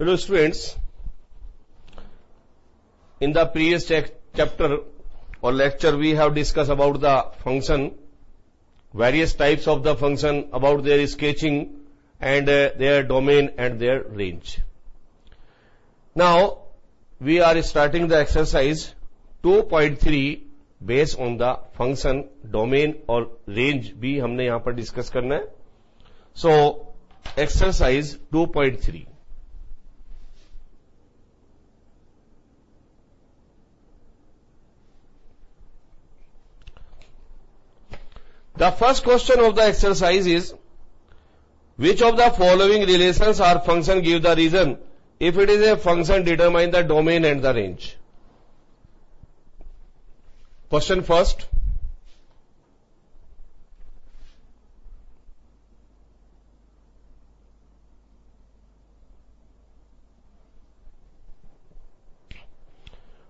Hello students, in the previous chapter or lecture we have discussed about the function, various types of the function, about their sketching and their domain and their range. Now we are starting the exercise 2.3 based on the function, domain और range भी हमने यहाँ पर discuss करना है. So exercise 2.3. The first question of the exercise is, which of the following relations or function give the reason? If it is a function, determine the domain and the range. Question first.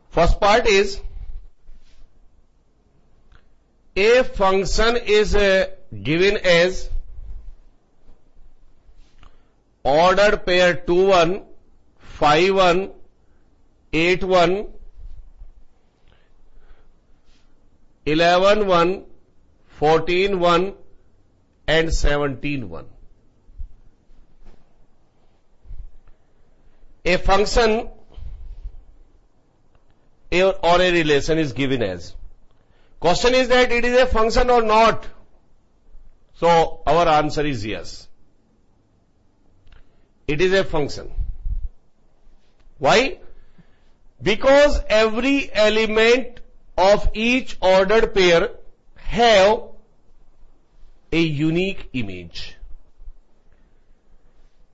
First part is, a function is given as ordered pair 2 1, 5 1, 8 1, 11 1, 14 1 and 17 1. A function or a relation is given as. Question is that it is a function or not. So our answer is yes. It is a function. Why? Because every element of each ordered pair have a unique image.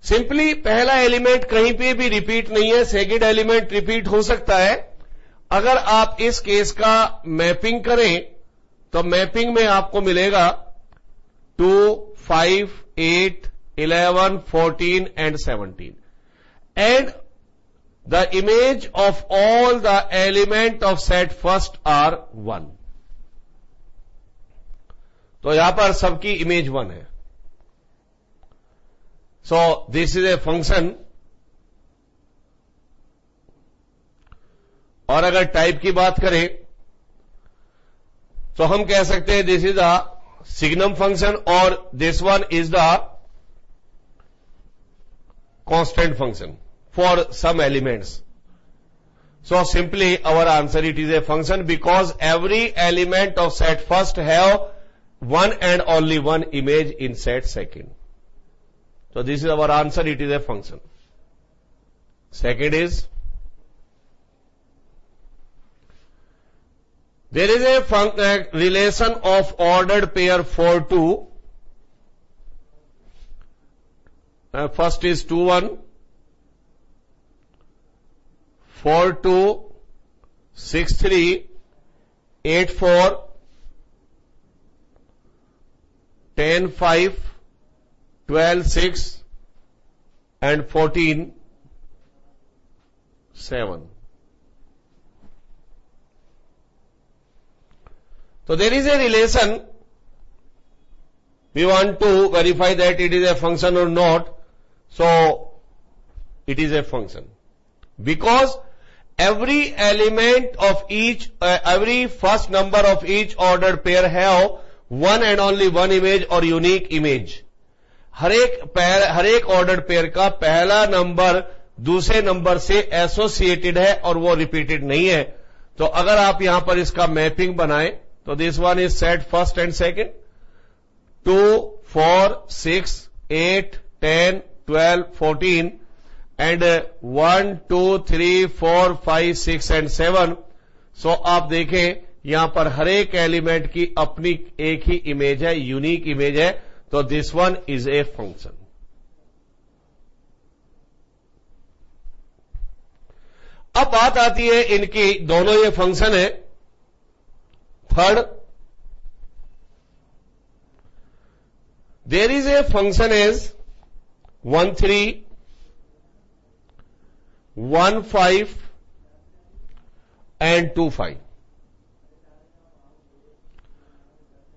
Simply पहला element कहीं पे भी repeat नहीं है, second element repeat हो सकता है. अगर आप इस केस का मैपिंग करें तो मैपिंग में आपको मिलेगा 2, 5, 8, 11, 14 and 17. And the image of all the element of set first are 1. तो यहां पर सबकी इमेज 1 है. So this is a function. और अगर टाइप की बात करें तो हम कह सकते हैं this is the signum function और this one is the constant function for some elements. So simply our answer it is a function because every element of set first have one and only one image in set second. So this is our answer, it is a function. Second is, there is a relation of ordered pair 4 2. First is 2 1, 4 2, 6 3, 8 4, 10 5, 12 6 and 14 7. So there is a relation. We want to verify that it is a function or not. So it is a function because every element of each every first number of each ordered pair have one and only one image or unique image. हर एक ordered pair का पहला number दूसरे number से associated है और वो repeated नहीं है. तो अगर आप यहां पर इसका मैपिंग बनाएं तो this one is set first and second 2 4 6 8 10 12 14 and 1 2 3 4 5 6 and 7. सो आप देखें यहां पर हर एक एलिमेंट की अपनी एक ही इमेज है, यूनिक इमेज है. तो this one is a function. अब बात आती है इनकी, दोनों ये फंक्शन है. Third, there is a function as 1 3, 1 5 and 2 5.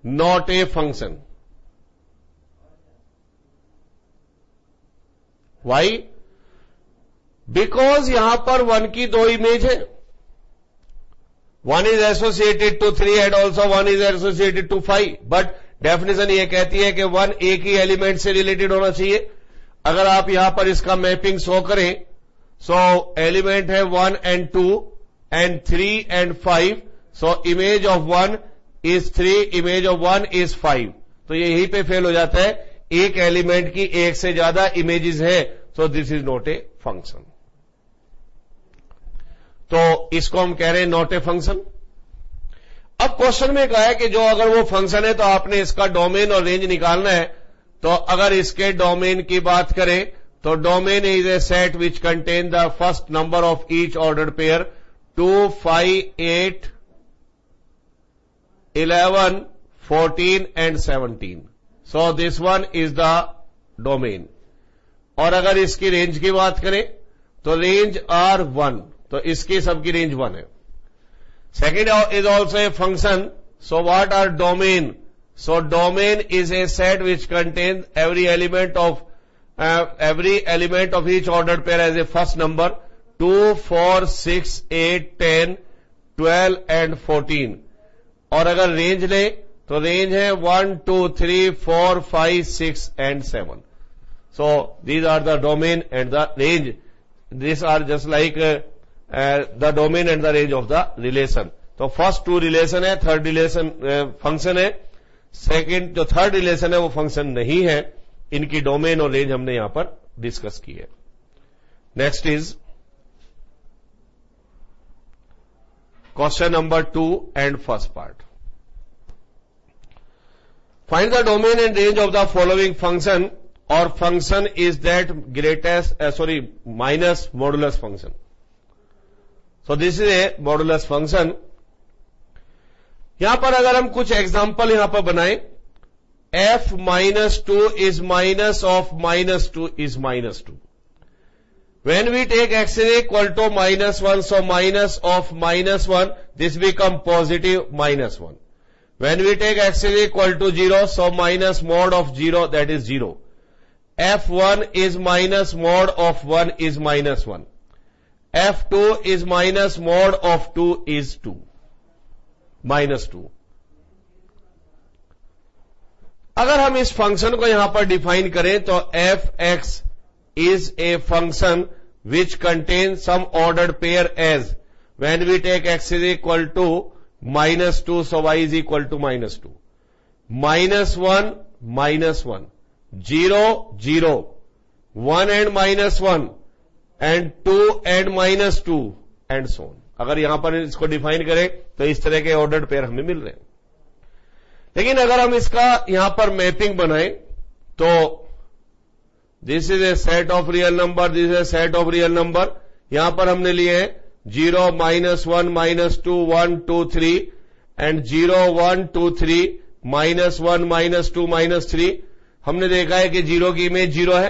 Not a function. Why? Because यहां पर 1 की 2 इमेज है, 1 is associated to 3 and also 1 is associated to 5, but definition ये कहती है कि 1 एक ही एलिमेंट से रिलेटेड होना चाहिए। अगर आप यहां पर इसका मैपिंग शो करें, सो एलिमेंट है 1 and 2 and 3 and 5, so image of 1 is 3, image of 1 is 5, तो ये यहीं पे फेल हो जाता है। एक एलिमेंट की एक से ज्यादा इमेजेस है, सो this is not a function. तो इसको हम कह रहे हैं नॉट ए फंक्शन। अब क्वेश्चन में कहा है कि जो अगर वो फंक्शन है तो आपने इसका डोमेन और रेंज निकालना है। तो अगर इसके डोमेन की बात करें तो domain is a set which contain the first number of each ordered pair 2, 5, 8, 11, 14 and 17. So this one is the domain. और अगर इसकी रेंज की बात करें तो रेंज आर 1, तो इसकी सबकी रेंज 1 है। Second is also a function, so what are domain? So domain is a set which contain every element of each ordered pair as a first number 2, 4, 6, 8, 10, 12 and 14। और अगर रेंज ले तो range है 1, 2, 3, 4, 5, 6 and 7। So these are the domain and the range. These are just like the domain and the range of the relation. तो first 2 relation है, third relation function है, second जो third relation है वो function नहीं है। इनकी डोमेन और रेंज हमने यहां पर डिस्कस की है। Next is question number 2 and first part. Find the domain and range of the following function, और function is that greatest minus modulus function. So this is a modulus function. यहां पर अगर हम कुछ एग्जाम्पल यहां पर बनाएं, f-2 is minus of -2 is -2. When we take x is equal to -1, so minus of -1, this become positive -1. When we take x is equal to 0, so minus mod of 0, that is 0. f1 is minus mod of 1 is -1. f2 is minus mod of 2 is 2, -2. अगर हम इस function को यहां पर define करें तो f(x) is a function which contain some ordered pair as when we take x is equal to -2, so y is equal to -2, -1, -1, 0, 0, 1 and -1 and 2 and -2 and so on। अगर यहां पर इसको डिफाइन करें तो इस तरह के ऑर्डर्ड पेयर हमें मिल रहे हैं। लेकिन अगर हम इसका यहां पर मैपिंग बनाएं तो this is a set of real number, this is a set of real number. यहां पर हमने लिए हैं 0, -1, -2, 1, 2, 3 एंड 0, 1, 2, 3, -1, -2, -3। हमने देखा है कि 0 की इमेज 0 है,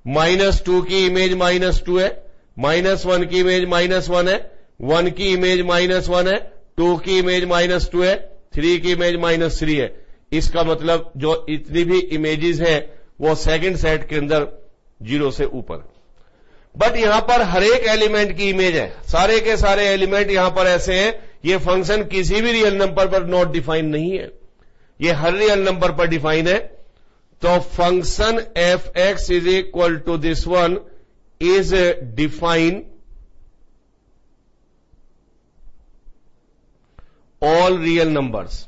-2 की इमेज -2 है, -1 की इमेज -1 है, 1 की इमेज -1 है, 2 की इमेज -2 है, 3 की इमेज -3 है। इसका मतलब जो इतनी भी इमेजेस है वो सेकंड सेट के अंदर 0 से ऊपर। बट यहां पर हर एक एलिमेंट की इमेज है, सारे के सारे एलिमेंट यहां पर ऐसे हैं। ये फंक्शन किसी भी रियल नंबर पर नॉट डिफाइन नहीं है, ये हर रियल नंबर पर डिफाइन है। तो function f(x) is equal to this one is define all real numbers.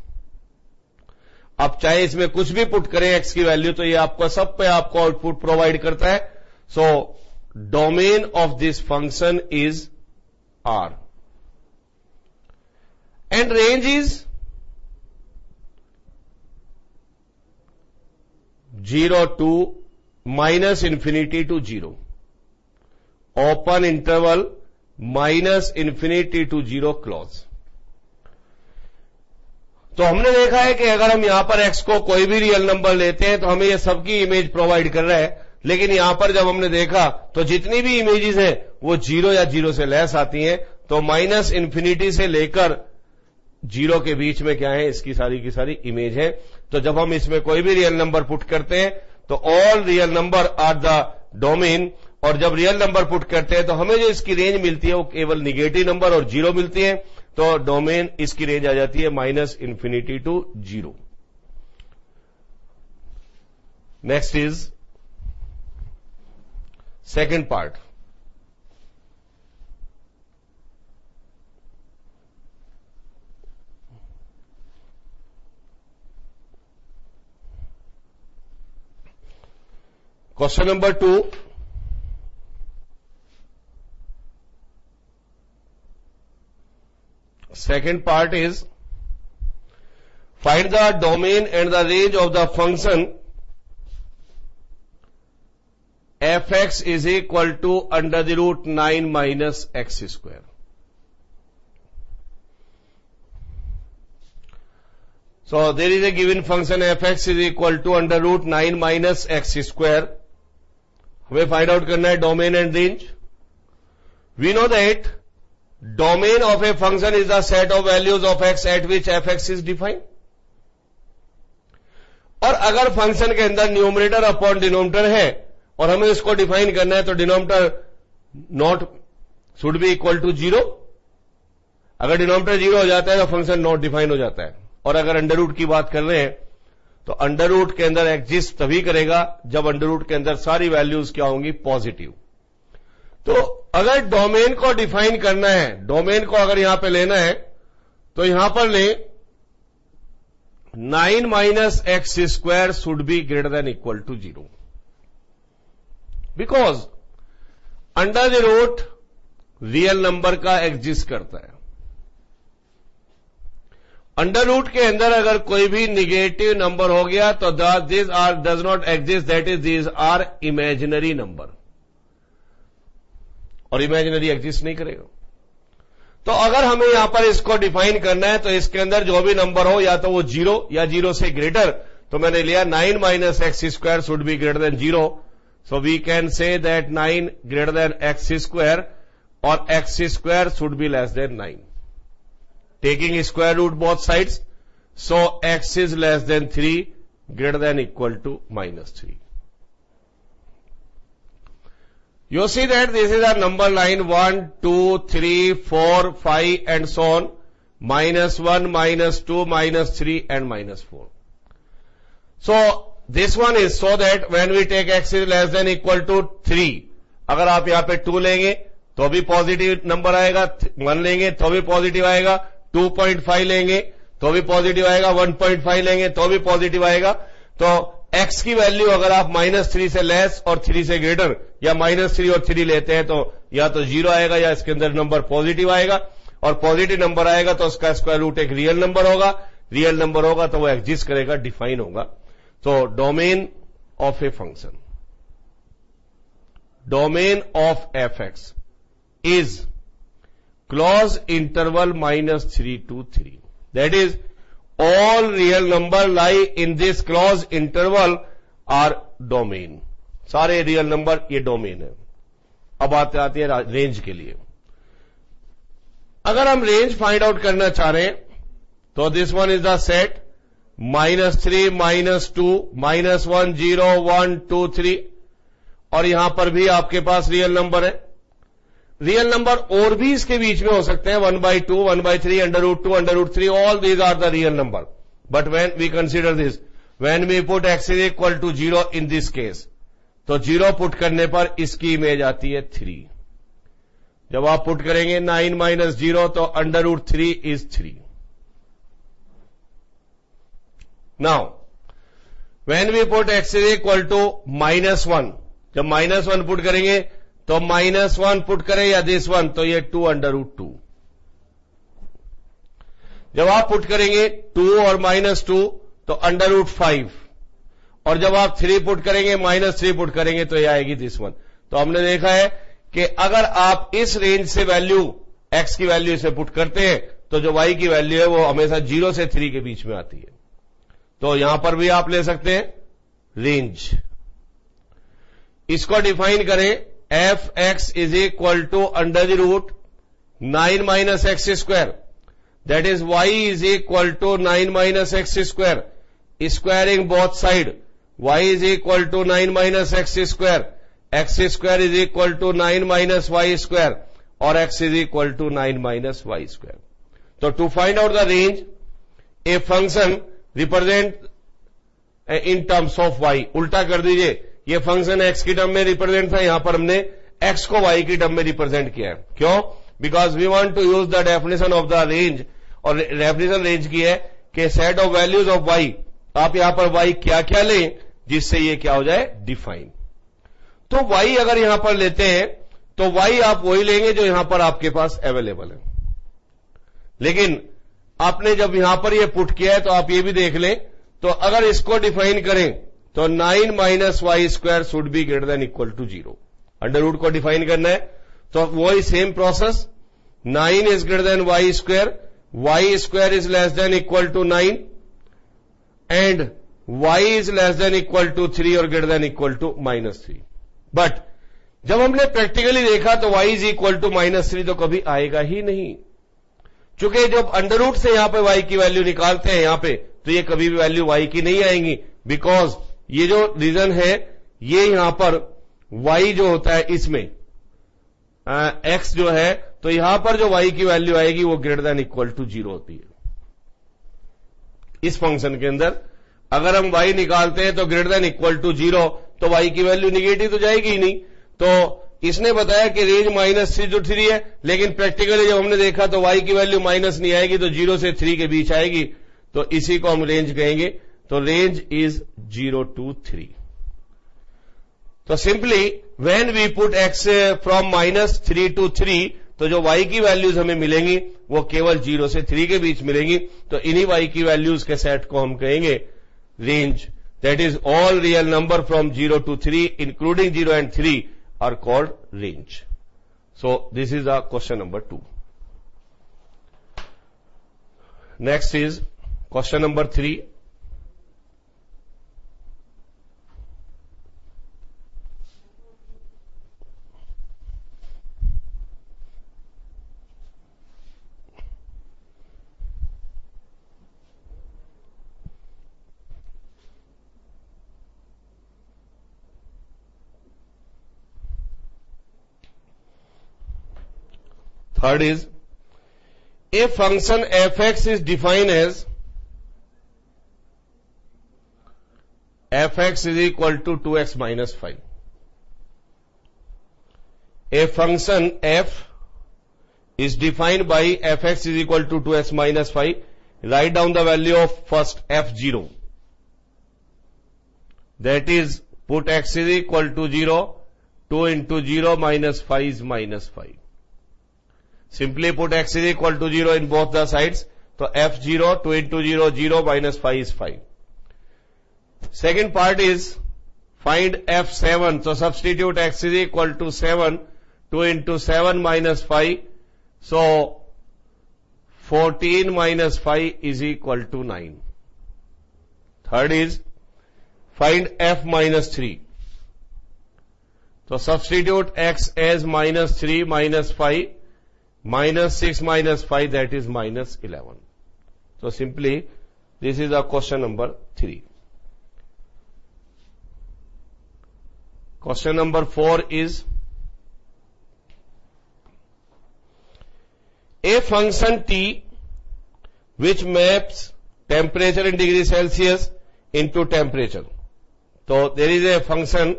अब चाहे इसमें कुछ भी पुट करें x की वैल्यू, तो ये आपको सब पे आपको आउटपुट प्रोवाइड करता है। So domain of this function is R and range is 0 to -infinity to 0, open interval -infinity to 0 close. तो हमने देखा है कि अगर हम यहां पर x को कोई भी रियल नंबर लेते हैं तो हमें ये सबकी इमेज प्रोवाइड कर रहा है। लेकिन यहां पर जब हमने देखा तो जितनी भी इमेजेस हैं वो 0 या 0 से लेस आती हैं। तो -infinity से लेकर 0 के बीच में क्या है, इसकी सारी की सारी इमेज है। तो जब हम इसमें कोई भी रियल नंबर पुट करते हैं तो all real number are the domain और जब रियल नंबर पुट करते हैं तो हमें जो इसकी रेंज मिलती है वो केवल निगेटिव नंबर और जीरो मिलती है, तो डोमेन इसकी रेंज आ जाती है -∞ to 0. Next is second part. Question number 2. Second part is find the domain and the range of the function fx is equal to √9 minus x square. So there is a given function fx is equal to √9 minus x square. हमें find out करना है domain and range. We know that domain of a function is the set of values of X at which F x is defined. और अगर function के अंदर numerator upon denominator है और हमें इसको डिफाइन करना है तो denominator not should be equal to 0. अगर डिनोमिनेटर 0 हो जाता है तो फंक्शन नॉट डिफाइन हो जाता है. और अगर अंडर रूट की बात कर रहे हैं तो अंडर रूट के अंदर एग्जिस्ट तभी करेगा जब अंडर रूट के अंदर सारी वैल्यूज क्या होंगी, पॉजिटिव. तो अगर डोमेन को डिफाइन करना है, डोमेन को अगर यहां पे लेना है तो यहां पर ले 9 minus x square should be greater than equal to 0, because under the root real number का एग्जिस्ट करता है. अंडर रूट के अंदर अगर कोई भी निगेटिव नंबर हो गया तो this are does not exist, that is this are imaginary number, और इमेजिनरी एग्जिस्ट नहीं करेगा. तो अगर हमें यहां पर इसको डिफाइन करना है तो इसके अंदर जो भी नंबर हो या तो वो 0 या 0 से ग्रेटर, तो मैंने लिया 9 minus x square should be greater than 0. So we can say that 9 greater than x square और x square should be less than 9. Taking square root both sides, so x is less than 3 greater than equal to -3. You see that this is our number line 1, 2, 3, 4, 5 and so on, -1, -2, -3 and -4. So this one is so that when we take x is less than equal to 3, अगर आप यहां पे 2 लेंगे तो भी positive number आएगा, 1 लेंगे तो भी पॉजिटिव आएगा, 2.5 लेंगे तो भी पॉजिटिव आएगा, 1.5 लेंगे तो भी पॉजिटिव आएगा. तो x की वैल्यू अगर आप -3 से लेस और 3 से ग्रेटर या -3 और 3 लेते हैं तो या तो 0 आएगा या इसके अंदर नंबर पॉजिटिव आएगा, और पॉजिटिव नंबर आएगा तो उसका स्क्वायर रूट एक रियल नंबर होगा, रियल नंबर होगा तो वो एग्जिस्ट करेगा, डिफाइन होगा. तो domain of a function, domain of F x is close interval -3 to 3. That is, all real number lie in this close interval are domain. सारे real number ये domain है. अब आते हैं रेंज के लिए. अगर हम रेंज फाइंड आउट करना चाह रहे हैं तो this one is the set -3, -2, -1, 0, 1, 2, 3, और यहां पर भी आपके पास रियल नंबर है. रियल नंबर और भी इसके बीच में हो सकते हैं, 1/2, 1/3, √2, √3, all these are the real number. But when we consider this, when we put x is equal to 0 in this case, तो 0 पुट करने पर इसकी इमेज आती है 3. जब आप पुट करेंगे 9 माइनस 0 तो √3 is 3. Now, when we put x is equal to -1, जब -1 पुट करेंगे तो -1 पुट करें या दिस वन तो ये 2 जब आप पुट करेंगे 2 और -2 तो √5, और जब आप 3 पुट करेंगे -3 पुट करेंगे तो ये आएगी दिस वन. तो हमने देखा है कि अगर आप इस रेंज से वैल्यू x की वैल्यू से पुट करते हैं तो जो y की वैल्यू है वो हमेशा 0 से 3 के बीच में आती है. तो यहां पर भी आप ले सकते हैं रेंज. इसको डिफाइन करें, f x is equal to √9 minus x square, that is y is equal to 9 minus x square, squaring both side, y is equal to 9 minus x square, x square is equal to 9 minus Y square और x is equal to 9 minus Y square. तो to find out the range a function represent in terms of y, उल्टा कर दीजिए, ये function x की term में represent था, यहां पर हमने एक्स को वाई की टर्म में रिप्रेजेंट किया है। क्यों? Because we want to use the definition of the range, और डेफिनेशन रेंज की है कि set of values of Y, आप यहां पर वाई क्या क्या लें जिससे ये क्या हो जाए, डिफाइन। तो वाई अगर यहां पर लेते हैं तो वाई आप वही लेंगे जो यहां पर आपके पास अवेलेबल है, लेकिन आपने जब यहां पर ये पुट किया है तो आप ये भी देख लें, तो अगर इसको डिफाइन करें तो 9 minus Y square should be greater than equal to 0। Under root को डिफाइन करना है तो वही same process, 9 is greater than Y square is less than equal to 9 and y is less than equal to 3 और greater than equal to -3। But जब हमने practically देखा तो y इज इक्वल टू -3 तो कभी आएगा ही नहीं, चूंकि जब अंडर रूट से यहां पे y की वैल्यू निकालते हैं यहां पे, तो ये कभी भी वैल्यू y की नहीं आएंगी, बिकॉज ये जो रीजन है ये यहां पर y जो होता है इसमें x जो है, तो यहां पर जो y की वैल्यू आएगी वो ग्रेटर देन इक्वल टू 0 होती है। इस फंक्शन के अंदर अगर हम y निकालते हैं तो ग्रेटर देन इक्वल टू 0, तो y की वैल्यू निगेटिव तो जाएगी ही नहीं। तो इसने बताया कि रेंज -3 to 3 है, लेकिन प्रैक्टिकली जब हमने देखा तो y की वैल्यू माइनस नहीं आएगी, तो 0 से 3 के बीच आएगी, तो इसी को हम रेंज कहेंगे। तो रेंज इज 0 to 3। तो simply when we put x from -3 to 3, तो जो y की वैल्यूज हमें मिलेंगी वो केवल 0 से 3 के बीच मिलेंगी, तो इन्हीं y की वैल्यूज के सेट को हम कहेंगे range. That is all real number from 0 to 3 including 0 and 3 are called range. So this is the question number 2. Next is question number 3. Third is, a function fx is defined as fx is equal to 2x minus 5. A function f is defined by fx is equal to 2x minus 5. Write down the value of first f0. That is, put x is equal to 0, 2 into 0 minus 5 is minus 5. Simply put x is equal to 0 in both the sides. So f0, 2 into 0, 0 minus 5 is 5. Second part is find f7. So substitute x is equal to 7, 2 into 7 minus 5. So 14 minus 5 is equal to 9. Third is find f minus 3. So substitute x as minus 3 minus 5. Minus 6 minus 5, that is minus 11. So simply this is the question number 3. Question number 4 is, a function t which maps temperature in degree Celsius into temperature. So there is a function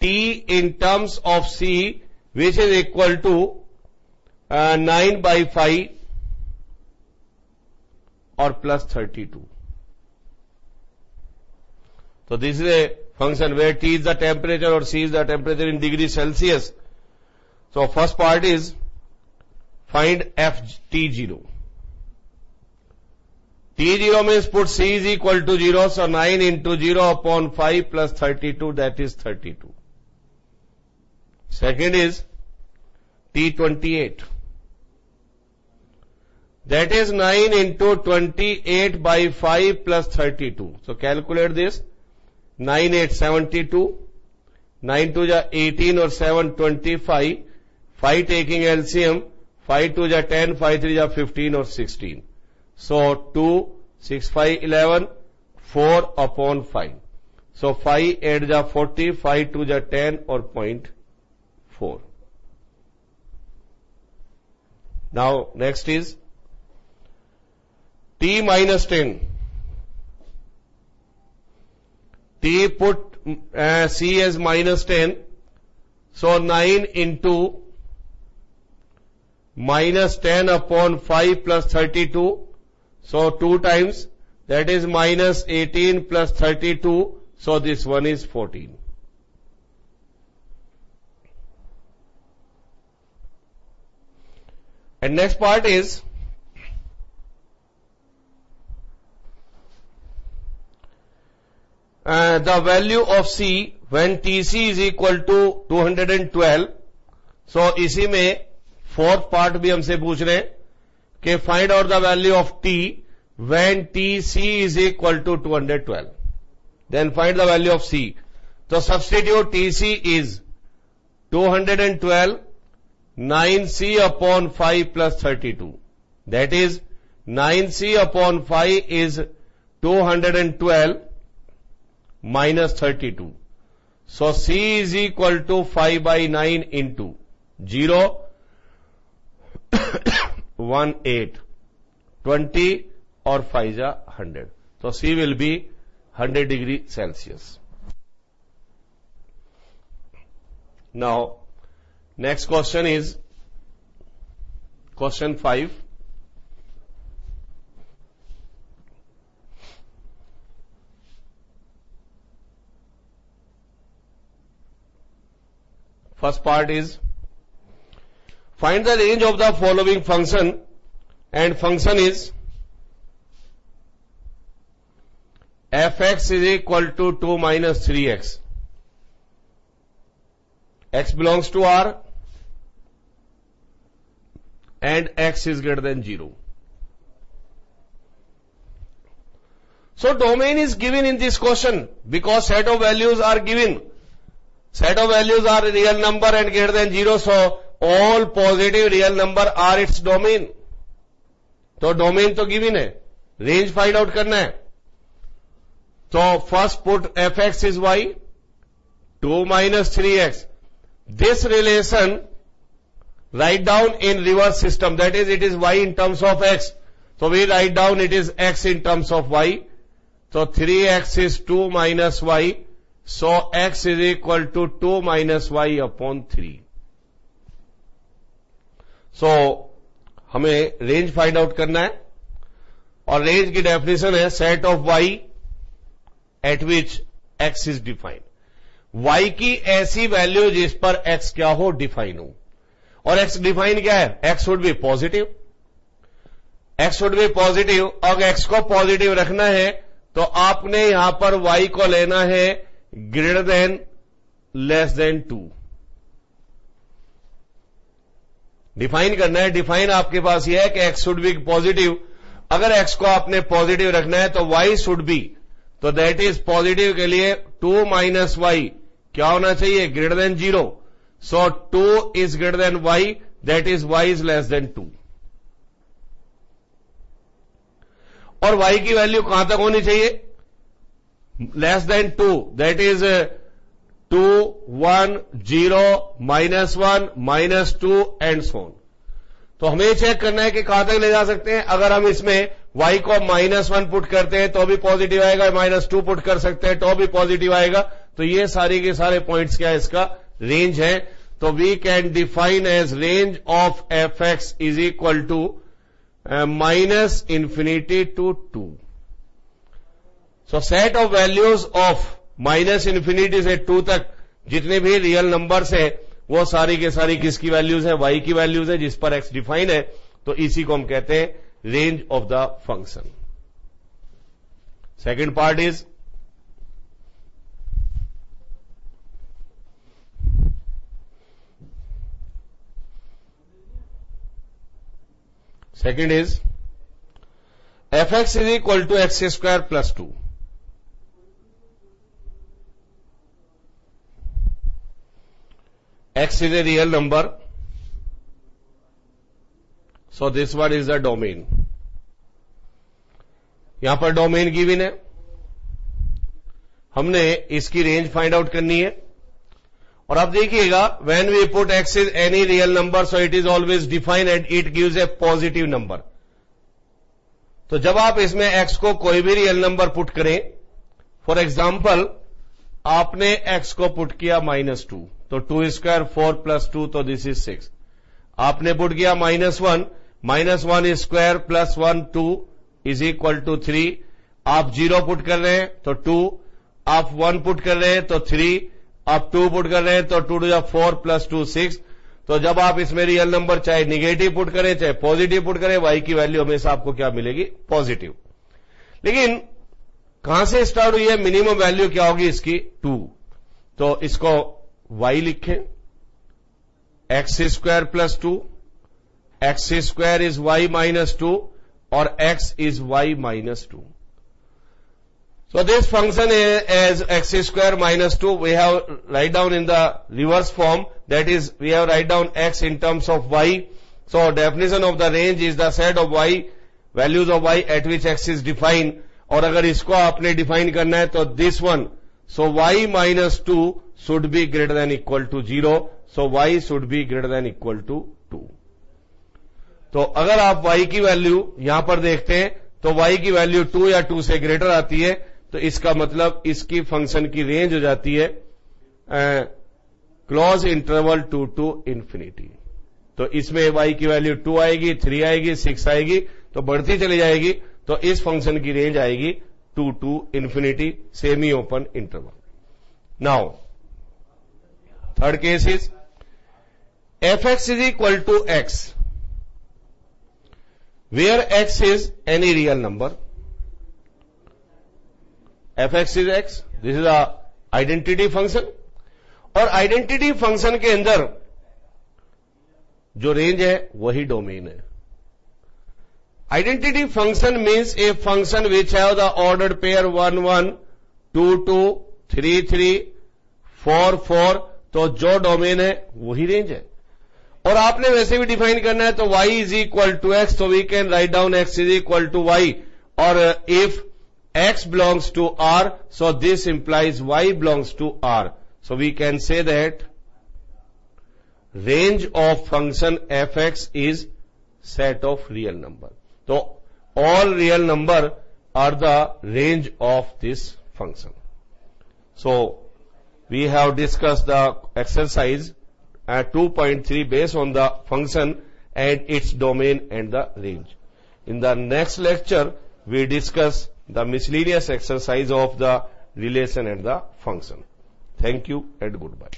t in terms of c which is equal to 9 by 5 or plus 32. So this is a function where t is the temperature or c is the temperature in degree Celsius. So first part is find f t0. T0 means put c is equal to 0, so 9 into 0 upon 5 plus 32, that is 32. Second is T28. That is 9 into 28 by 5 plus 32. So calculate this. 9 8 72. 9 2 ja 18 or 7 25. 5 taking LCM. 5 2 ja 10. 5 3 ja 15 or 16. So 2 6 5 11. 4 upon 5. So 5 8 जा 40, 5 2 जा 10 और 0.4. Now next is t minus 10. T put C as minus 10. So 9 into minus 10 upon 5 plus 32. So 2 times, that is minus 18 plus 32. So this one is 14. And next part is the value of C when TC is equal to 212. So इसी में fourth part भी हमसे पूछ रहे हैं कि find out the value of T when TC is equal to 212. Then find the value of C. So substitute TC is 212 9C upon 5 plus 32. That is 9C upon 5 is 212 minus 32. So C is equal to 5 by 9 into 0 1 8 20 और 5 जा 100. So C will be 100 degree Celsius. Now next question is question 5. First part is find the range of the following function, and function is fx is equal to 2 minus 3x. X belongs to R and x is greater than 0. So domain is given in this question because set of values are given. Set of values are real number and greater than 0, so all positive real number are its domain. तो domain तो given है, range find out करना है. So first put fx is y, 2 minus 3x. This relation write down in reverse system, that is it is y in terms of x. So we write down it is x in terms of y. So 3x is 2 minus y. So x is equal to 2 minus y upon 3. So हमें range find out करना है और range की definition है set of y eight which x is defined. y की ऐसी value जिस पर x क्या हो, डिफाइन हो. और x डिफाइन क्या है, x should be positive. x should be positive. अगर x को पॉजिटिव रखना है तो आपने यहां पर y को लेना है greater than less than 2. Define करना है. डिफाइन आपके पास यह है कि x शुड बी पॉजिटिव. अगर x को आपने पॉजिटिव रखना है तो y शुड बी, तो दैट इज पॉजिटिव के लिए 2 माइनस y क्या होना चाहिए, greater than 0. So 2 is greater then y, that is y is less then 2. और y की वैल्यू कहां तक होनी चाहिए, less than 2, that is 2 1 0 -1 -2 and so on. तो हमें चेक करना है कि कहां तक ले जा सकते हैं. अगर हम इसमें y को -1 पुट करते हैं तो भी पॉजिटिव आएगा, -2 पुट कर सकते हैं तो भी पॉजिटिव आएगा. तो ये सारे के सारे पॉइंट्स क्या है, इसका रेंज है. तो we can define as range of F x is equal to -∞ to 2. So set of values of -∞ से 2 तक जितने भी रियल नंबर्स है वो सारी के सारी किसकी वैल्यूज है, y की वैल्यूज है जिस पर x डिफाइन है. तो इसी को हम कहते हैं range of the function. Second part is fx is equal to x square plus 2. X is a real number, so this one is the domain. यहां पर डोमेन गिवन है, हमने इसकी रेंज फाइंड आउट करनी है। और आप देखिएगा when we put x is any real number so it is always defined and it gives a positive number. तो जब आप इसमें x को कोई भी रियल नंबर पुट करें, फॉर एग्जाम्पल आपने x को पुट किया -2, तो 2 स्क्वायर 4 + 2, तो दिस इज 6। आपने पुट किया -1, -1 स्क्वायर + 1 2 इज इक्वल टू 3। आप 0 पुट कर रहे हैं तो 2, आप 1 पुट कर रहे हैं तो 3, आप 2 पुट कर रहे हैं तो 2 × 4 + 2 6। तो जब आप इसमें रियल नंबर चाहे निगेटिव पुट करें चाहे पॉजिटिव पुट करें, y की वैल्यू हमेशा आपको क्या मिलेगी? पॉजिटिव। लेकिन कहां से स्टार्ट हुई है? मिनिमम वैल्यू क्या होगी इसकी? 2। तो इसको y लिखें, x² + 2, x² इज y - 2 और x is y - 2. So this function as x² - 2 we have write down in the reverse form, that is we have write down x in terms of y. So definition of the range is the set of y, values of y at which x is defined. और अगर इसको आपने define करना है तो this one, so y - 2 should be greater than equal to 0. So y should be greater than equal to 2. तो अगर आप y की वैल्यू यहां पर देखते हैं तो y की वैल्यू 2 या 2 से ग्रेटर आती है, तो इसका मतलब इसकी फंक्शन की रेंज हो जाती है क्लोज इंटरवल 2 to infinity. तो इसमें y की वैल्यू 2 आएगी, 3 आएगी, 6 आएगी, तो बढ़ती चली जाएगी। तो इस फंक्शन की रेंज आएगी 2 to infinity, semi open interval. Now third case is fx is equal to x, where x is any real number. fx is x, this is a identity function. और आइडेंटिटी फंक्शन के अंदर जो range है वही domain है। Identity function means A function which have the ordered pair 1 1, 2 2, 3 3, 4 4, तो जो domain है वही रेंज है। और आपने वैसे भी डिफाइन करना है तो y is equal to x, तो we can write down x is equal to y, और if x belongs to R, so this implies y belongs to R. So we can say that range of function fx is set of real number. So all real number are the range of this function. So we have discussed the exercise at 2.3 based on the function and its domain and the range. In the next lecture, we discuss the miscellaneous exercise of the relation and the function. Thank you and goodbye.